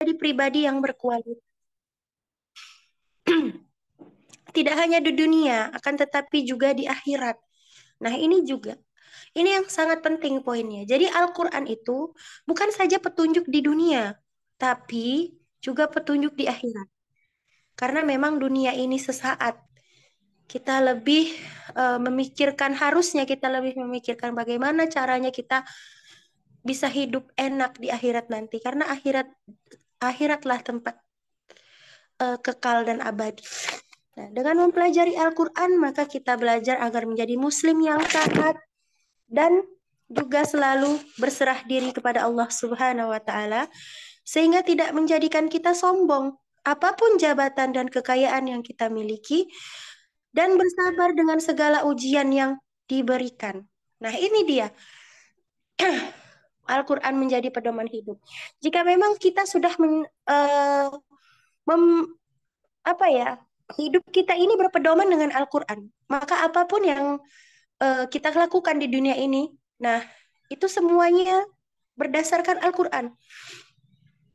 Jadi pribadi yang berkualitas. Tidak hanya di dunia, akan tetapi juga di akhirat. Nah, ini juga. Ini yang sangat penting poinnya. Jadi Al-Quran itu bukan saja petunjuk di dunia, tapi juga petunjuk di akhirat. Karena memang dunia ini sesaat. Kita lebih memikirkan, harusnya kita lebih memikirkan bagaimana caranya kita bisa hidup enak di akhirat nanti. Karena akhiratlah tempat kekal dan abadi. Nah, dengan mempelajari Al-Quran, maka kita belajar agar menjadi muslim yang taat dan juga selalu berserah diri kepada Allah Subhanahu wa taala sehingga tidak menjadikan kita sombong apapun jabatan dan kekayaan yang kita miliki dan bersabar dengan segala ujian yang diberikan. Nah, ini dia Al-Quran menjadi pedoman hidup. Jika memang kita sudah mem- apa ya, hidup kita ini berpedoman dengan Al-Quran, maka apapun yang kita lakukan di dunia ini, nah itu semuanya berdasarkan Al-Quran.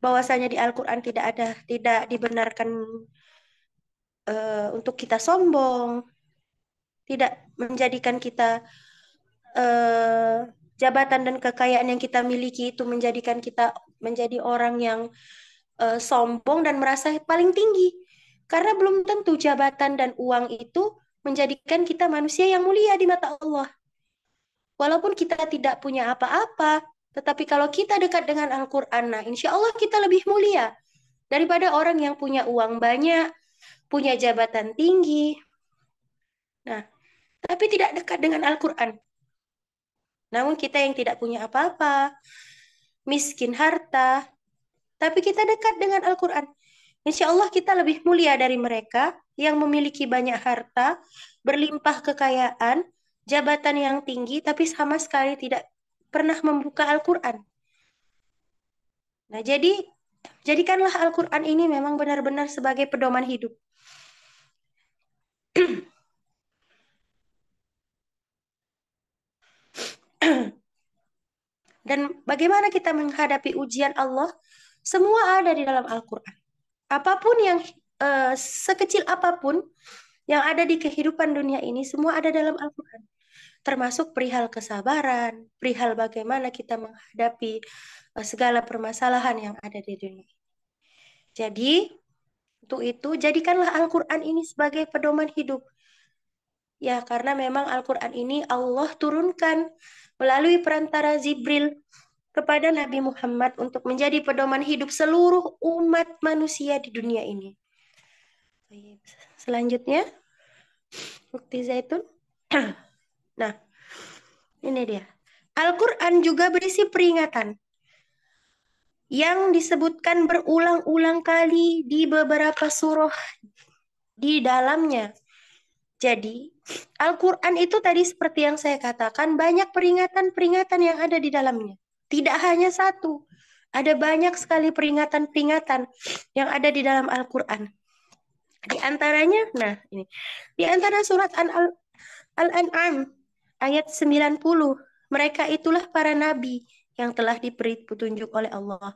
Bahwasanya di Al-Quran tidak dibenarkan untuk kita sombong, tidak menjadikan kita eh, jabatan dan kekayaan yang kita miliki itu menjadikan kita menjadi orang yang sombong dan merasa paling tinggi. Karena belum tentu jabatan dan uang itu menjadikan kita manusia yang mulia di mata Allah. Walaupun kita tidak punya apa-apa, tetapi kalau kita dekat dengan Al-Quran, nah insya Allah kita lebih mulia daripada orang yang punya uang banyak, punya jabatan tinggi. Nah, tapi tidak dekat dengan Al-Quran. Namun kita yang tidak punya apa-apa, miskin harta, tapi kita dekat dengan Al-Quran. Insya Allah kita lebih mulia dari mereka yang memiliki banyak harta, berlimpah kekayaan, jabatan yang tinggi, tapi sama sekali tidak pernah membuka Al-Quran. Nah, jadikanlah Al-Quran ini memang benar-benar sebagai pedoman hidup. Dan bagaimana kita menghadapi ujian Allah? Semua ada di dalam Al-Quran. Apapun yang sekecil apapun yang ada di kehidupan dunia ini, semua ada dalam Al-Quran. Termasuk perihal kesabaran, perihal bagaimana kita menghadapi segala permasalahan yang ada di dunia. Jadi, untuk itu, jadikanlah Al-Quran ini sebagai pedoman hidup. Ya, karena memang Al-Quran ini Allah turunkan melalui perantara Jibril kepada Nabi Muhammad untuk menjadi pedoman hidup seluruh umat manusia di dunia ini. Selanjutnya, bukti zaitun. Nah, ini dia. Al-Quran juga berisi peringatan yang disebutkan berulang-ulang kali di beberapa surah di dalamnya. Jadi, Al-Quran itu tadi seperti yang saya katakan, banyak peringatan-peringatan yang ada di dalamnya. Tidak hanya satu, ada banyak sekali peringatan-peringatan yang ada di dalam Al-Quran. Di antaranya, nah ini, di antara surat Al-An'am ayat 90, mereka itulah para nabi yang telah diberi petunjuk oleh Allah.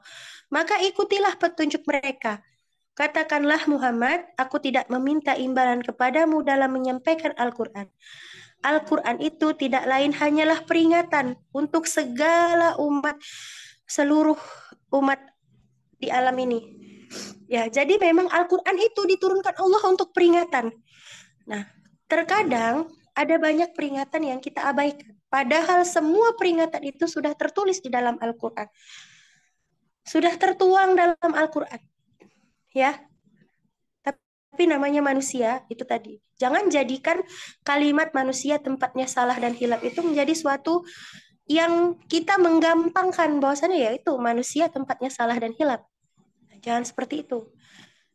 Maka ikutilah petunjuk mereka. Katakanlah Muhammad, aku tidak meminta imbalan kepadamu dalam menyampaikan Al-Quran. Al-Quran itu tidak lain hanyalah peringatan untuk segala umat, seluruh umat di alam ini. Ya, jadi memang Al-Quran itu diturunkan Allah untuk peringatan. Nah, terkadang ada banyak peringatan yang kita abaikan. Padahal semua peringatan itu sudah tertulis di dalam Al-Quran. Sudah tertuang dalam Al-Quran. Ya, tapi namanya manusia itu tadi. Jangan jadikan kalimat manusia tempatnya salah dan hilaf itu menjadi suatu yang kita menggampangkan bahwasannya ya itu manusia tempatnya salah dan hilaf. Jangan seperti itu.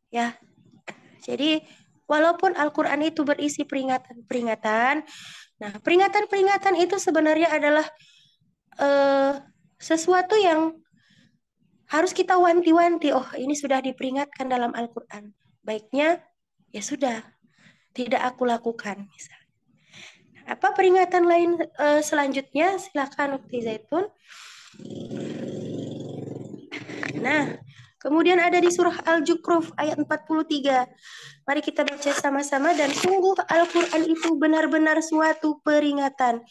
Ya. Jadi walaupun Al-Qur'an itu berisi peringatan-peringatan, nah peringatan-peringatan itu sebenarnya adalah eh, sesuatu yang harus kita wanti-wanti. Oh, ini sudah diperingatkan dalam Al-Qur'an. Baiknya ya sudah, tidak aku lakukan misalnya. Apa peringatan lain selanjutnya? Silakan Ukti Zaitun. Nah, Kemudian ada di surah Al-Zukhruf ayat 43. Mari kita baca sama-sama. Dan sungguh Al-Quran itu benar-benar suatu peringatan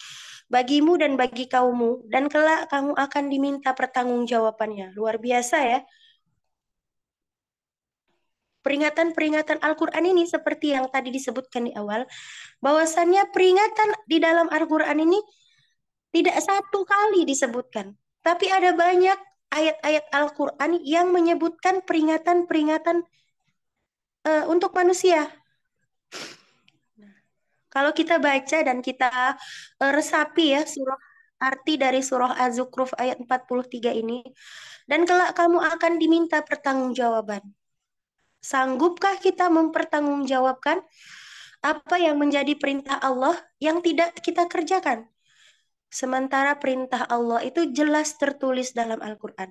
bagimu dan bagi kaummu. Dan kelak kamu akan diminta pertanggungjawabannya. Luar biasa ya. Peringatan-peringatan Al-Quran ini seperti yang tadi disebutkan di awal, bahwasannya peringatan di dalam Al-Quran ini tidak satu kali disebutkan, tapi ada banyak ayat-ayat Al-Quran yang menyebutkan peringatan-peringatan untuk manusia. Kalau kita baca dan kita resapi ya arti dari surah Az-Zukhruf ayat 43 ini, dan kelak kamu akan diminta pertanggungjawaban. Sanggupkah kita mempertanggungjawabkan apa yang menjadi perintah Allah yang tidak kita kerjakan? Sementara perintah Allah itu jelas tertulis dalam Al-Quran.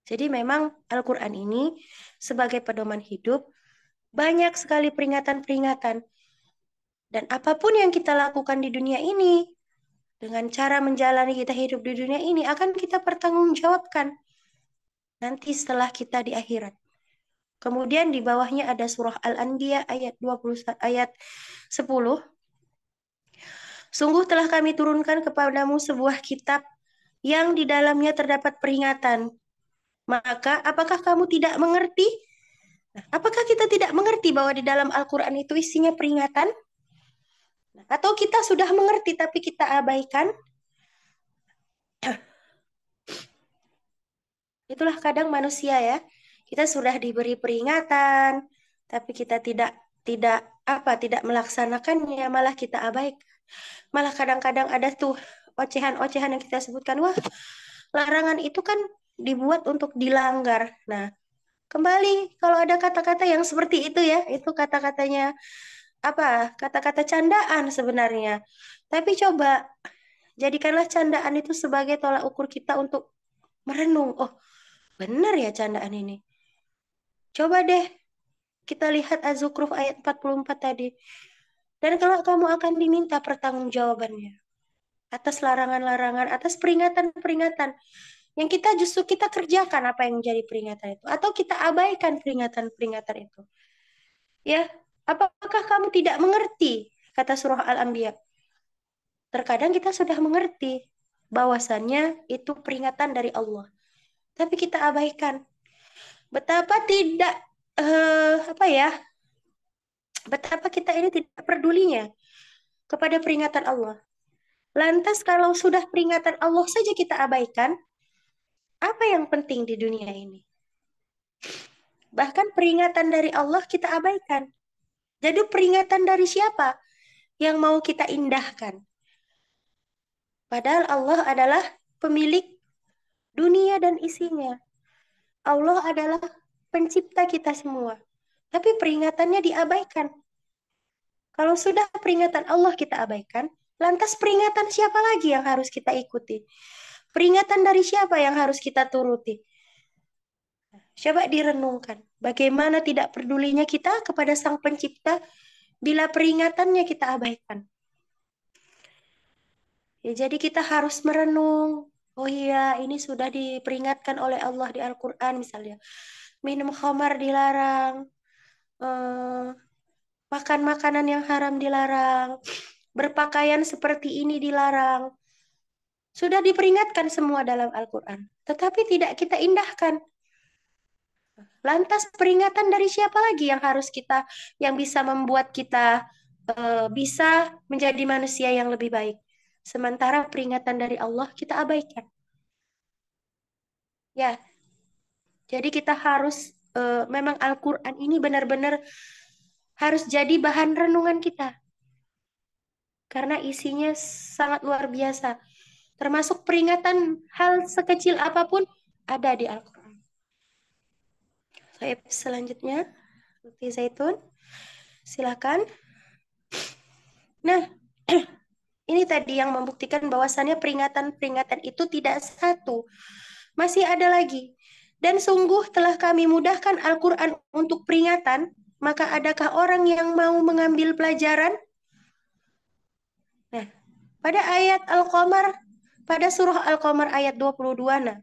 Jadi memang Al-Quran ini sebagai pedoman hidup banyak sekali peringatan-peringatan. Dan apapun yang kita lakukan di dunia ini, dengan cara menjalani kita hidup di dunia ini, akan kita pertanggungjawabkan nanti setelah kita di akhirat. Kemudian di bawahnya ada surah Al-Anbiya ayat 20, ayat 10. Sungguh telah kami turunkan kepadamu sebuah kitab yang di dalamnya terdapat peringatan. Maka apakah kamu tidak mengerti? Nah, apakah kita tidak mengerti bahwa di dalam Al-Quran itu isinya peringatan? Atau kita sudah mengerti tapi kita abaikan? Itulah kadang manusia ya. Kita sudah diberi peringatan, tapi kita tidak tidak melaksanakannya, malah kita abaikan. Malah kadang-kadang ada tuh ocehan-ocehan yang kita sebutkan, wah, larangan itu kan dibuat untuk dilanggar. Nah, kembali kalau ada kata-kata yang seperti itu ya, itu kata-katanya apa? Kata-kata candaan sebenarnya. Tapi coba jadikanlah candaan itu sebagai tolak ukur kita untuk merenung. Oh, benar ya candaan ini. Coba deh kita lihat Az-Zukhruf ayat 44 tadi. Dan kalau kamu akan diminta pertanggungjawabannya atas larangan-larangan, atas peringatan-peringatan yang kita justru kita kerjakan apa yang menjadi peringatan itu, atau kita abaikan peringatan-peringatan itu. Ya, apakah kamu tidak mengerti? Kata surah Al-Anbiya. Terkadang kita sudah mengerti bahwasannya itu peringatan dari Allah, tapi kita abaikan. Betapa tidak apa ya? Betapa kita ini tidak pedulinya kepada peringatan Allah. Lantas kalau sudah peringatan Allah saja kita abaikan, apa yang penting di dunia ini? Bahkan peringatan dari Allah kita abaikan. Jadi peringatan dari siapa yang mau kita indahkan? Padahal Allah adalah pemilik dunia dan isinya. Allah adalah pencipta kita semua. Tapi peringatannya diabaikan. Kalau sudah peringatan Allah kita abaikan, lantas peringatan siapa lagi yang harus kita ikuti? Peringatan dari siapa yang harus kita turuti? Coba direnungkan. Bagaimana tidak pedulinya kita kepada Sang Pencipta bila peringatannya kita abaikan. Ya, jadi kita harus merenung. Oh iya, ini sudah diperingatkan oleh Allah di Al-Quran misalnya. Minum khamar dilarang. eh, Makan makanan yang haram dilarang. Berpakaian seperti ini dilarang. Sudah diperingatkan semua dalam Al-Quran. Tetapi tidak kita indahkan. Lantas peringatan dari siapa lagi yang harus kita, yang bisa membuat kita bisa menjadi manusia yang lebih baik? Sementara peringatan dari Allah kita abaikan. Ya, jadi kita harus memang Al-Quran ini benar-benar harus jadi bahan renungan kita. Karena isinya sangat luar biasa. Termasuk peringatan hal sekecil apapun ada di Al-Quran. Selanjutnya, Lutfi Zaitun, silakan. Nah, ini tadi yang membuktikan bahwasannya peringatan-peringatan itu tidak satu. Masih ada lagi. Dan sungguh telah kami mudahkan Al-Quran untuk peringatan, maka adakah orang yang mau mengambil pelajaran? Nah, pada ayat Al-Qamar pada surah Al-Qamar ayat 22. Nah,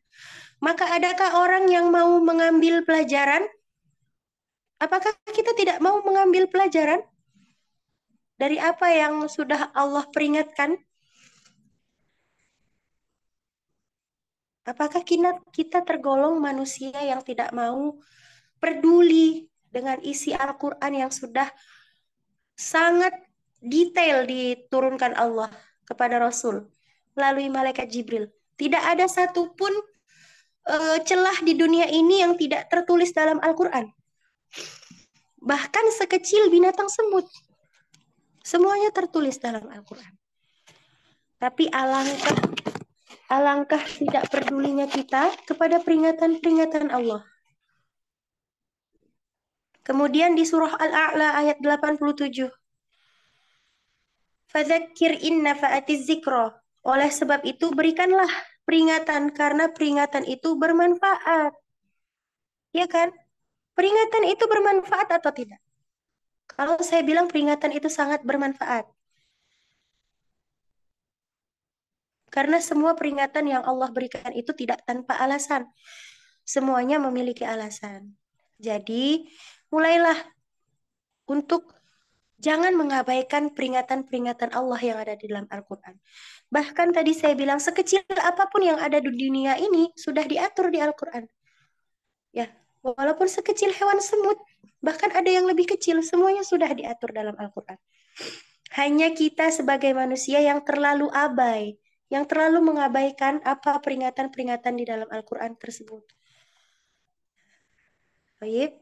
maka adakah orang yang mau mengambil pelajaran? Apakah kita tidak mau mengambil pelajaran dari apa yang sudah Allah peringatkan? Apakah kita tergolong manusia yang tidak mau peduli dengan isi Al-Quran yang sudah sangat detail diturunkan Allah kepada Rasul melalui malaikat Jibril? Tidak ada satupun celah di dunia ini yang tidak tertulis dalam Al-Quran. Bahkan sekecil binatang semut, semuanya tertulis dalam Al-Quran. Tapi alangkah tidak pedulinya kita kepada peringatan-peringatan Allah. Kemudian di surah Al-A'la ayat 87. Fadzakir in nafa'atiz zikra. Oleh sebab itu berikanlah peringatan karena peringatan itu bermanfaat. Ya kan? Peringatan itu bermanfaat atau tidak? Kalau saya bilang peringatan itu sangat bermanfaat. Karena semua peringatan yang Allah berikan itu tidak tanpa alasan. Semuanya memiliki alasan. Jadi, mulailah untuk jangan mengabaikan peringatan-peringatan Allah yang ada di dalam Al-Quran. Bahkan tadi saya bilang sekecil apapun yang ada di dunia ini sudah diatur di Al-Quran. Ya, walaupun sekecil hewan semut, bahkan ada yang lebih kecil, semuanya sudah diatur dalam Al-Quran. Hanya kita sebagai manusia yang terlalu abai, yang terlalu mengabaikan apa peringatan-peringatan di dalam Al-Quran tersebut. Baik.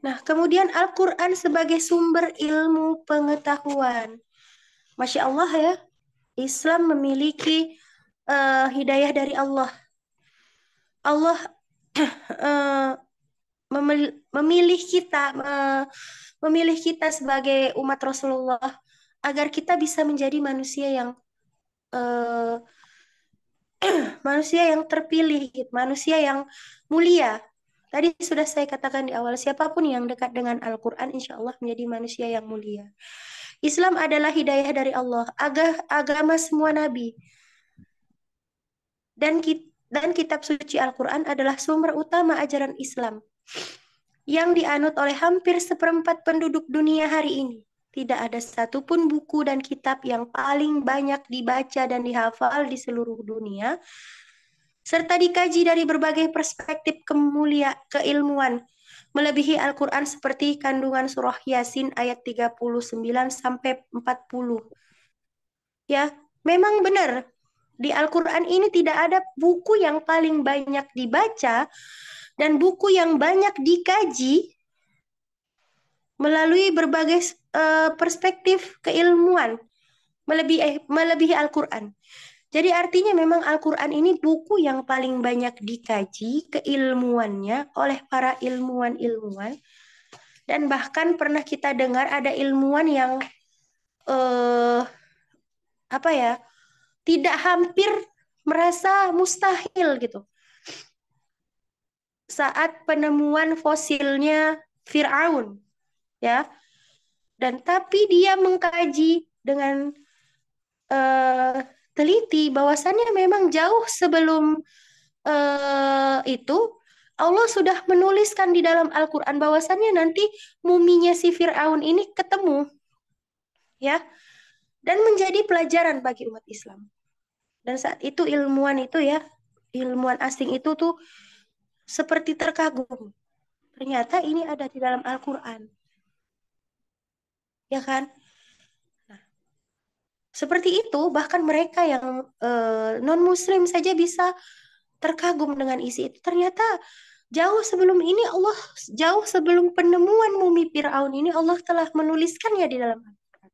Nah, kemudian Al-Quran sebagai sumber ilmu pengetahuan. Masya Allah ya, Islam memiliki hidayah dari Allah. Allah eh, memilih kita sebagai umat Rasulullah agar kita bisa menjadi eh, manusia yang terpilih, gitu, manusia yang mulia. Tadi sudah saya katakan di awal, siapapun yang dekat dengan Al-Quran, insya Allah menjadi manusia yang mulia. Islam adalah hidayah dari Allah, agama semua nabi. Dan kitab suci Al-Quran adalah sumber utama ajaran Islam yang dianut oleh hampir seperempat penduduk dunia hari ini. Tidak ada satupun buku dan kitab yang paling banyak dibaca dan dihafal di seluruh dunia, serta dikaji dari berbagai perspektif keilmuan, melebihi Al-Quran seperti kandungan surah Yasin ayat 39 sampai 40. Ya, memang benar. Di Al-Quran ini tidak ada buku yang paling banyak dibaca dan buku yang banyak dikaji melalui berbagai perspektif keilmuan melebihi Al-Quran. Jadi artinya memang Al-Quran ini buku yang paling banyak dikaji keilmuannya oleh para ilmuwan-ilmuwan, dan bahkan pernah kita dengar ada ilmuwan yang eh, apa ya, tidak hampir merasa mustahil gitu saat penemuan fosilnya Fir'aun, ya. Dan tapi dia mengkaji dengan eh, teliti bahwasannya memang jauh sebelum itu Allah sudah menuliskan di dalam Al-Quran bahwasannya nanti muminya si Fir'aun ini ketemu, ya, dan menjadi pelajaran bagi umat Islam. Dan saat itu ilmuwan asing itu tuh seperti terkagum. Ternyata ini ada di dalam Al-Quran, ya kan? Seperti itu, bahkan mereka yang non-Muslim saja bisa terkagum dengan isi itu. Ternyata jauh sebelum penemuan mumi Firaun ini, Allah telah menuliskannya di dalam Al-Quran.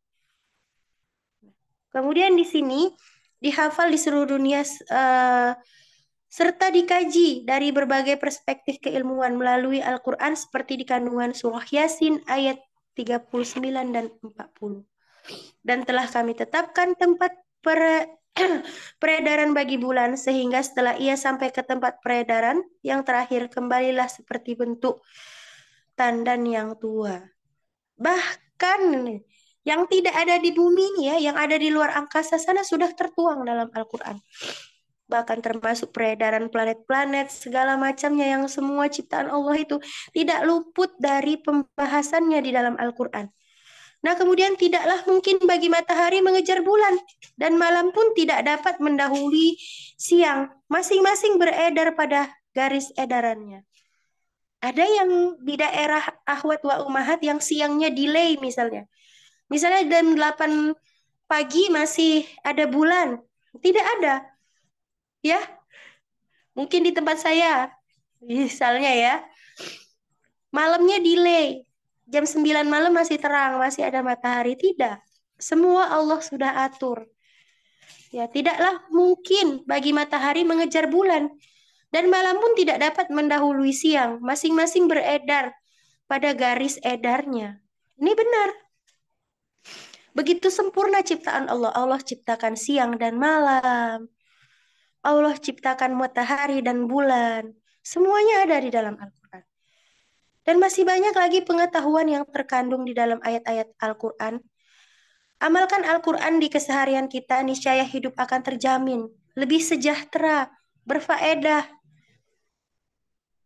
Kemudian di sini dihafal di seluruh dunia serta dikaji dari berbagai perspektif keilmuan melalui Al-Quran seperti di kandungan surah Yasin ayat 39 dan 40. Dan telah kami tetapkan tempat peredaran bagi bulan, sehingga setelah ia sampai ke tempat peredaran yang terakhir, kembalilah seperti bentuk tandan yang tua. Bahkan yang tidak ada di bumi ini ya, yang ada di luar angkasa sana sudah tertuang dalam Al-Quran. Bahkan termasuk peredaran planet-planet, segala macamnya yang semua ciptaan Allah itu tidak luput dari pembahasannya di dalam Al-Quran. Nah, kemudian tidaklah mungkin bagi matahari mengejar bulan, dan malam pun tidak dapat mendahului siang. Masing-masing beredar pada garis edarannya. Ada yang di daerah Ahwat wa Umahat yang siangnya delay misalnya. Misalnya jam 8 pagi masih ada bulan. Tidak ada, ya. Mungkin di tempat saya, misalnya ya, malamnya delay. Jam 9 malam masih terang, masih ada matahari. Tidak. Semua Allah sudah atur. Ya, tidaklah mungkin bagi matahari mengejar bulan dan malam pun tidak dapat mendahului siang. Masing-masing beredar pada garis edarnya. Ini benar. Begitu sempurna ciptaan Allah. Allah ciptakan siang dan malam. Allah ciptakan matahari dan bulan. Semuanya ada di dalam Al-Quran. Dan masih banyak lagi pengetahuan yang terkandung di dalam ayat-ayat Al-Quran. Amalkan Al-Quran di keseharian kita, niscaya hidup akan terjamin. Lebih sejahtera, berfaedah.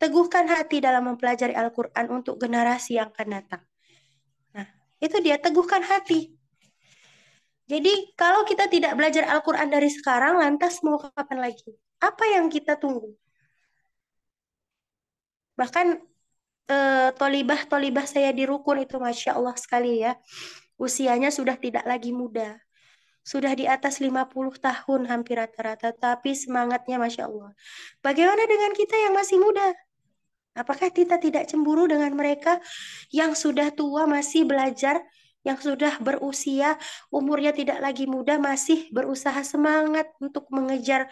Teguhkan hati dalam mempelajari Al-Quran untuk generasi yang akan datang. Nah, itu dia, teguhkan hati. Jadi, kalau kita tidak belajar Al-Quran dari sekarang, lantas mau kapan lagi? Apa yang kita tunggu? Bahkan tolibah-tolibah saya di rukun itu, Masya Allah sekali ya. Usianya sudah tidak lagi muda. Sudah di atas 50 tahun hampir rata-rata, tapi semangatnya Masya Allah. Bagaimana dengan kita yang masih muda? Apakah kita tidak cemburu dengan mereka yang sudah tua masih belajar, yang sudah berusia, umurnya tidak lagi muda, masih berusaha semangat untuk mengejar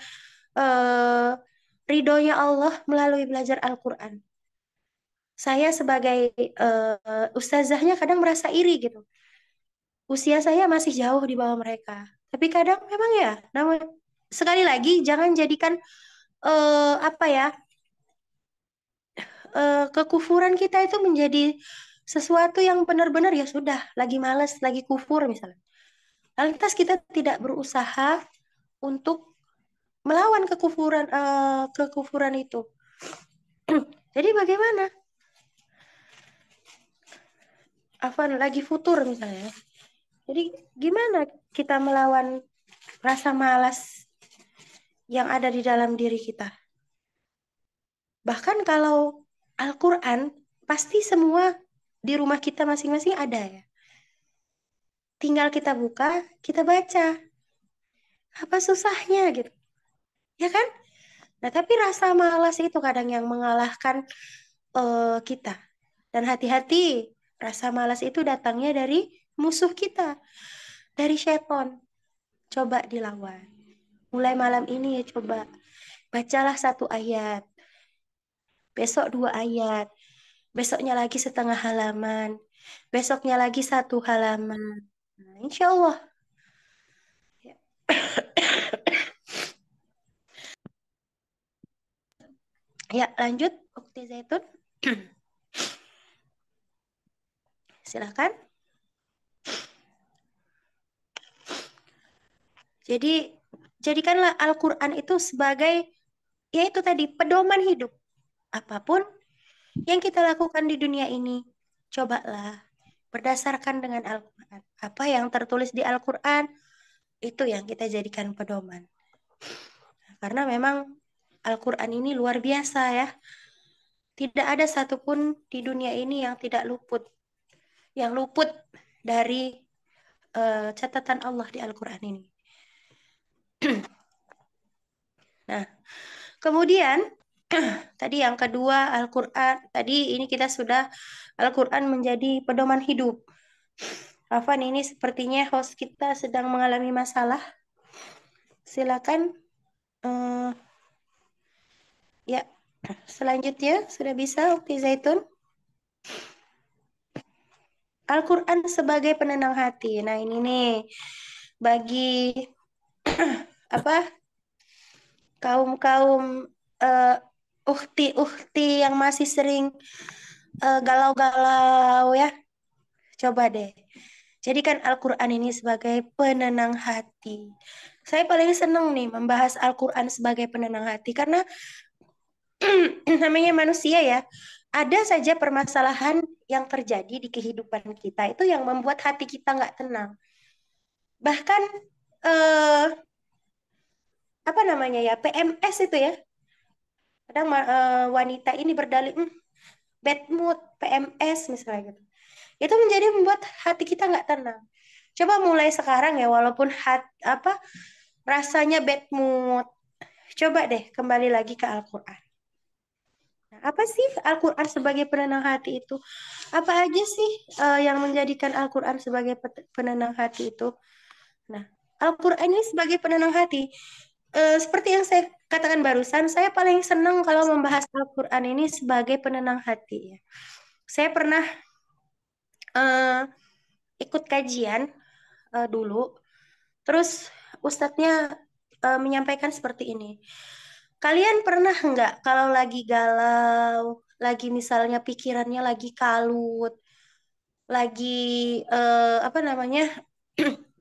eh, ridhonya Allah melalui belajar Al-Quran? Saya sebagai ustazahnya kadang merasa iri gitu. Usia saya masih jauh di bawah mereka. Tapi kadang memang ya, sekali lagi jangan jadikan apa ya, kekufuran kita itu menjadi sesuatu yang benar-benar ya sudah, lagi males, lagi kufur misalnya. Lantas kita tidak berusaha untuk melawan kekufuran itu. Jadi bagaimana? Afan lagi futur misalnya. Jadi gimana kita melawan rasa malas yang ada di dalam diri kita? Bahkan kalau Al-Quran, pasti semua di rumah kita masing-masing ada ya. Tinggal kita buka, kita baca. Apa susahnya gitu? Ya kan? Nah, tapi rasa malas itu kadang yang mengalahkan kita. Dan hati-hati, rasa malas itu datangnya dari musuh kita, dari setan. Coba dilawan. Mulai malam ini ya coba. Bacalah 1 ayat, besok 2 ayat, besoknya lagi setengah halaman, besoknya lagi 1 halaman. Nah, insya Allah. Ya, ya, lanjut, Ukti Zaitun. Silakan. Jadi, jadikanlah Al-Quran itu sebagai, yaitu tadi, pedoman hidup. Apapun yang kita lakukan di dunia ini, cobalah berdasarkan dengan Al-Quran. Apa yang tertulis di Al-Quran, itu yang kita jadikan pedoman. Karena memang Al-Quran ini luar biasa ya. Tidak ada satupun di dunia ini yang tidak luput. Yang luput dari catatan Allah di Al-Quran ini. Nah, kemudian tadi yang kedua Al-Quran. Tadi ini kita sudah Al-Quran menjadi pedoman hidup. Afan, ini sepertinya host kita sedang mengalami masalah. Silakan. eh, ya, selanjutnya sudah bisa Ukti Zaitun. Al-Quran sebagai penenang hati. Nah, ini nih bagi apa kaum-kaum eh, uhti-uhti yang masih sering galau-galau ya. Coba deh. Jadikan Al-Quran ini sebagai penenang hati. Saya paling senang nih membahas Al-Quran sebagai penenang hati karena namanya manusia ya, ada saja permasalahan yang terjadi di kehidupan kita itu yang membuat hati kita nggak tenang. Bahkan eh, apa namanya ya, PMS itu ya, kadang wanita ini berdalih, bad mood, PMS misalnya gitu. Itu menjadi membuat hati kita nggak tenang. Coba mulai sekarang ya, walaupun apa rasanya bad mood, coba deh kembali lagi ke Al-Quran. Nah, apa sih Al-Quran sebagai penenang hati itu? Apa aja sih yang menjadikan Al-Quran sebagai penenang hati itu? Nah, Al-Quran ini sebagai penenang hati. Seperti yang saya katakan barusan, saya paling senang kalau membahas Al-Quran ini sebagai penenang hati ya. Saya pernah eh, ikut kajian dulu, terus ustadznya menyampaikan seperti ini. Kalian pernah nggak kalau lagi galau, lagi misalnya pikirannya lagi kalut, lagi apa namanya,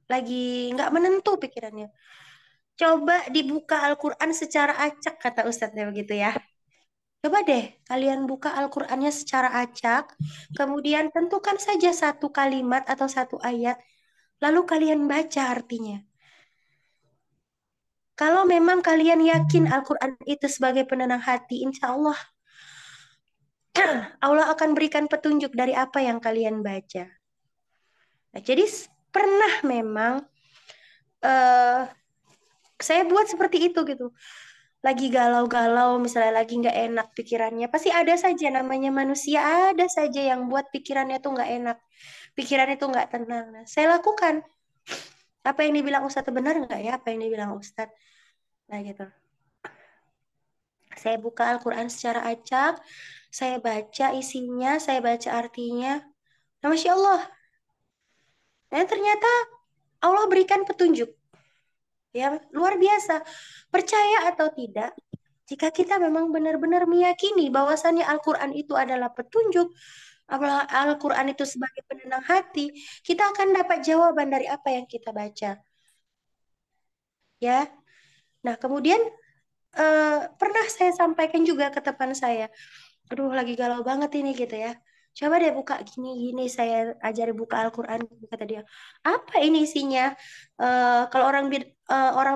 lagi nggak menentu pikirannya. Coba dibuka Al-Quran secara acak, kata ustadznya begitu ya. Coba deh kalian buka Al-Qur'annya secara acak, kemudian tentukan saja satu kalimat atau satu ayat, lalu kalian baca artinya. Kalau memang kalian yakin Al-Quran itu sebagai penenang hati, insya Allah Allah akan berikan petunjuk dari apa yang kalian baca. Nah, jadi pernah memang eh, saya buat seperti itu gitu. Lagi galau-galau, misalnya lagi nggak enak pikirannya, pasti ada saja namanya manusia, ada saja yang buat pikirannya tuh nggak enak, pikirannya tuh nggak tenang. Nah, saya lakukan apa yang dibilang Ustadz benar nggak ya? Apa yang dibilang Ustadz? Nah gitu. Saya buka Al-Quran secara acak, saya baca isinya, saya baca artinya. Nah, Masya Allah. Dan ternyata Allah berikan petunjuk. Ya, luar biasa. Percaya atau tidak, jika kita memang benar-benar meyakini bahwasannya Al-Quran itu adalah petunjuk, Al-Quran itu sebagai penenang hati, kita akan dapat jawaban dari apa yang kita baca. Ya, nah kemudian pernah saya sampaikan juga ke teman saya, aduh lagi galau banget ini gitu ya. Coba deh buka gini-gini, saya ajari buka Al-Quran, kata dia. Apa ini isinya? Kalau orang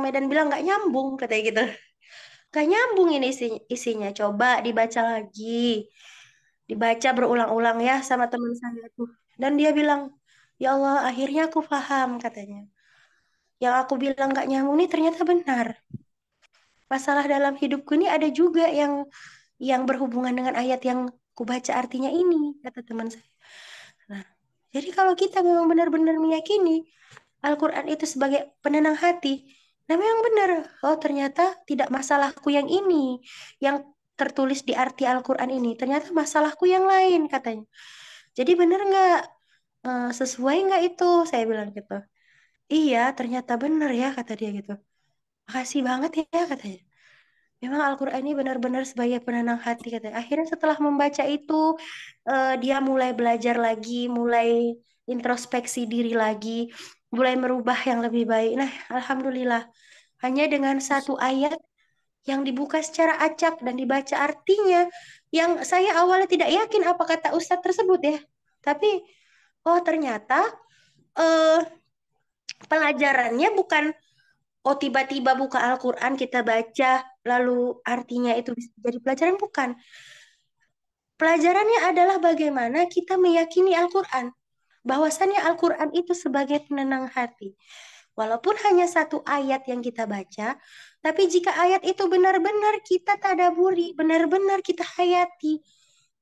Medan bilang nggak nyambung, katanya gitu. Gak nyambung ini isinya. Coba dibaca lagi. Dibaca berulang-ulang ya sama teman saya tuh. Dan dia bilang, ya Allah, akhirnya aku paham, katanya. Yang aku bilang nggak nyambung ini ternyata benar. Masalah dalam hidupku ini ada juga yang berhubungan dengan ayat yang kubaca artinya ini, kata teman saya. Nah, jadi kalau kita memang benar-benar meyakini Al-Quran itu sebagai penenang hati, nah memang benar. Oh, ternyata tidak masalahku yang ini, yang tertulis di arti Al-Quran ini. Ternyata masalahku yang lain, katanya. Jadi benar nggak? Sesuai nggak itu? Saya bilang gitu. Iya, ternyata benar ya, kata dia gitu. Makasih banget ya, katanya. Memang Al-Quran ini benar-benar sebagai penenang hati katanya. Akhirnya setelah membaca itu, dia mulai belajar lagi, mulai introspeksi diri lagi, mulai merubah yang lebih baik. Nah, Alhamdulillah, hanya dengan satu ayat yang dibuka secara acak dan dibaca artinya, yang saya awalnya tidak yakin apa kata Ustadz tersebut ya. Tapi, oh ternyata eh, pelajarannya bukan, oh tiba-tiba buka Al-Quran kita baca, lalu artinya itu bisa jadi pelajaran, bukan. Pelajarannya adalah bagaimana kita meyakini Al-Quran. Bahwasannya Al-Quran itu sebagai penenang hati. Walaupun hanya satu ayat yang kita baca, tapi jika ayat itu benar-benar kita tadaburi, benar-benar kita hayati,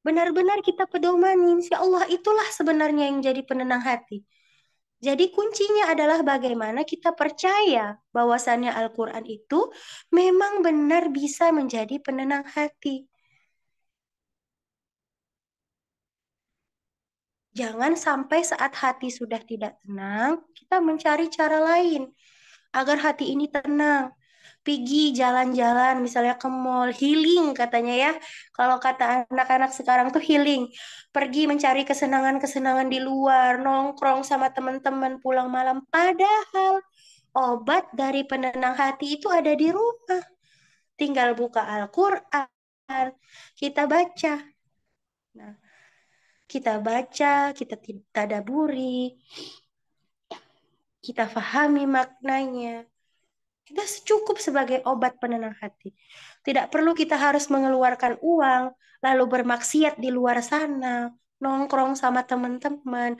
benar-benar kita pedomani, insya Allah itulah sebenarnya yang jadi penenang hati. Jadi kuncinya adalah bagaimana kita percaya bahwasannya Al-Quran itu memang benar bisa menjadi penenang hati. Jangan sampai saat hati sudah tidak tenang, kita mencari cara lain agar hati ini tenang. pergi jalan-jalan, misalnya ke mall, healing katanya ya. Kalau kata anak-anak sekarang tuh healing. Pergi mencari kesenangan-kesenangan di luar, nongkrong sama teman-teman pulang malam. Padahal obat dari penenang hati itu ada di rumah. Tinggal buka Al-Quran, kita baca. Nah, kita baca, kita tadaburi, kita fahami maknanya. Kita cukup sebagai obat penenang hati. Tidak perlu kita harus mengeluarkan uang, lalu bermaksiat di luar sana, nongkrong sama teman-teman.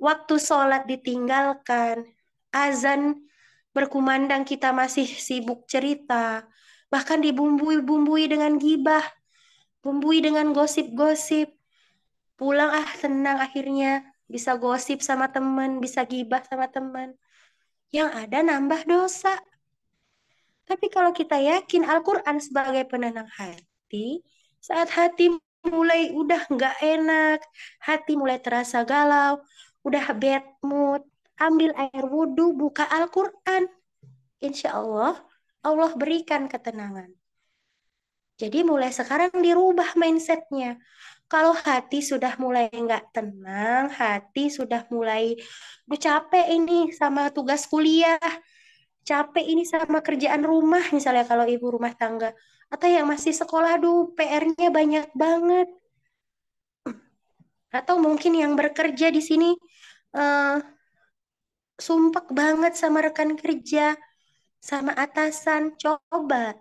Waktu sholat ditinggalkan, azan berkumandang kita masih sibuk cerita, bahkan dibumbui-bumbui dengan gibah, bumbui dengan gosip-gosip. Pulang tenang akhirnya, bisa gosip sama teman, bisa gibah sama teman. Yang ada nambah dosa. Tapi kalau kita yakin Al-Quran sebagai penenang hati, saat hati mulai udah nggak enak, hati mulai terasa galau, udah bad mood, ambil air wudhu, buka Al-Quran. Insya Allah, Allah berikan ketenangan. Jadi mulai sekarang dirubah mindsetnya. Kalau hati sudah mulai nggak tenang, hati sudah mulai, "Duh, capek ini sama tugas kuliah, capek ini sama kerjaan rumah," misalnya kalau ibu rumah tangga, atau yang masih sekolah, "Duh, PR-nya banyak banget," atau mungkin yang bekerja di sini eh, sumpek banget sama rekan kerja, sama atasan. Coba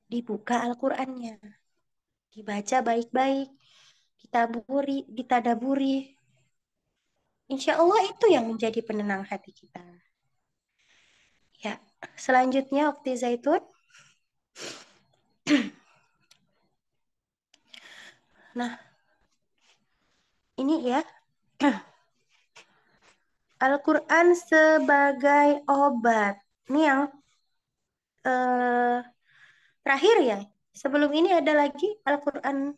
dibuka Al-Qur'annya, dibaca baik-baik, ditadaburi. Insya Allah itu yang menjadi penenang hati kita. Ya, selanjutnya Ukti Zaitun. Nah, ini ya, Al-Quran sebagai obat. Ini yang eh, terakhir ya. Sebelum ini ada lagi Al-Quran.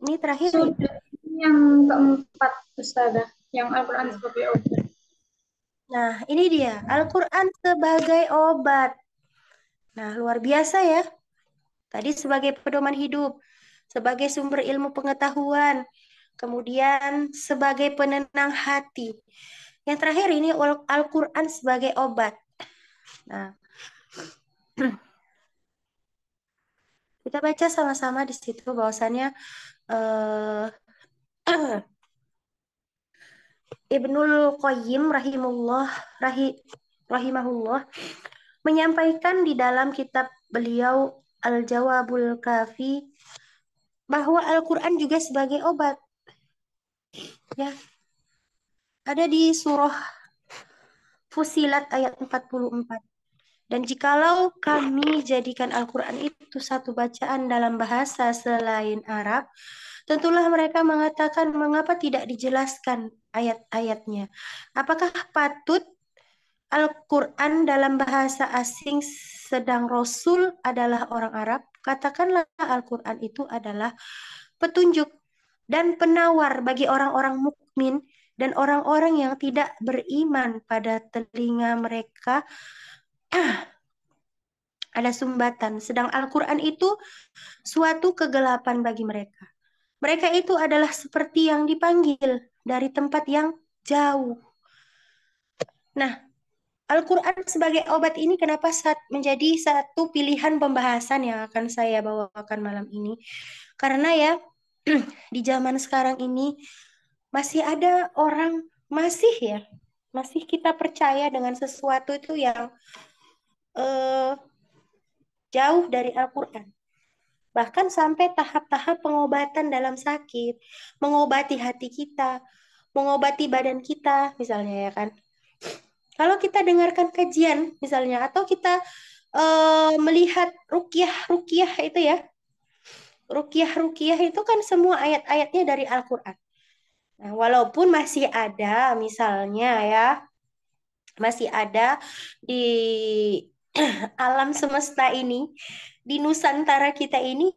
Ini terakhir ya. Sudah yang keempat, Ustazah, yang Al-Quran Iya. sebagai obat. Nah, ini dia. Al-Quran sebagai obat. Nah, luar biasa ya. Tadi sebagai pedoman hidup, sebagai sumber ilmu pengetahuan, kemudian sebagai penenang hati. Yang terakhir ini Al-Quran sebagai obat. Nah, kita baca sama-sama di situ bahwasannya eh, Ibnul Qayyim rahimahullah menyampaikan di dalam kitab beliau Al-Jawabul Kafi bahwa Al-Quran juga sebagai obat. Ya, ada di surah Fusilat ayat 44. Dan jikalau kami jadikan Al-Quran itu satu bacaan dalam bahasa selain Arab, tentulah mereka mengatakan mengapa tidak dijelaskan ayat-ayatnya. Apakah patut Al-Quran dalam bahasa asing sedang Rasul adalah orang Arab? Katakanlah Al-Quran itu adalah petunjuk dan penawar bagi orang-orang mukmin dan orang-orang yang tidak beriman. Pada telinga mereka ada sumbatan, sedang Al-Quran itu suatu kegelapan bagi mereka. Mereka itu adalah seperti yang dipanggil dari tempat yang jauh. Nah, Al-Quran sebagai obat ini kenapa menjadi satu pilihan pembahasan yang akan saya bawakan malam ini? Karena ya, di zaman sekarang ini masih ada orang, masih ya, masih kita percaya dengan sesuatu itu yang eh, jauh dari Al-Quran. Bahkan sampai tahap-tahap pengobatan dalam sakit, mengobati hati kita, mengobati badan kita, misalnya ya kan. Kalau kita dengarkan kajian, misalnya, atau kita melihat rukyah itu ya, rukyah itu kan semua ayat-ayatnya dari Al-Quran. Nah, walaupun masih ada, misalnya ya, masih ada di alam semesta ini, di Nusantara kita ini,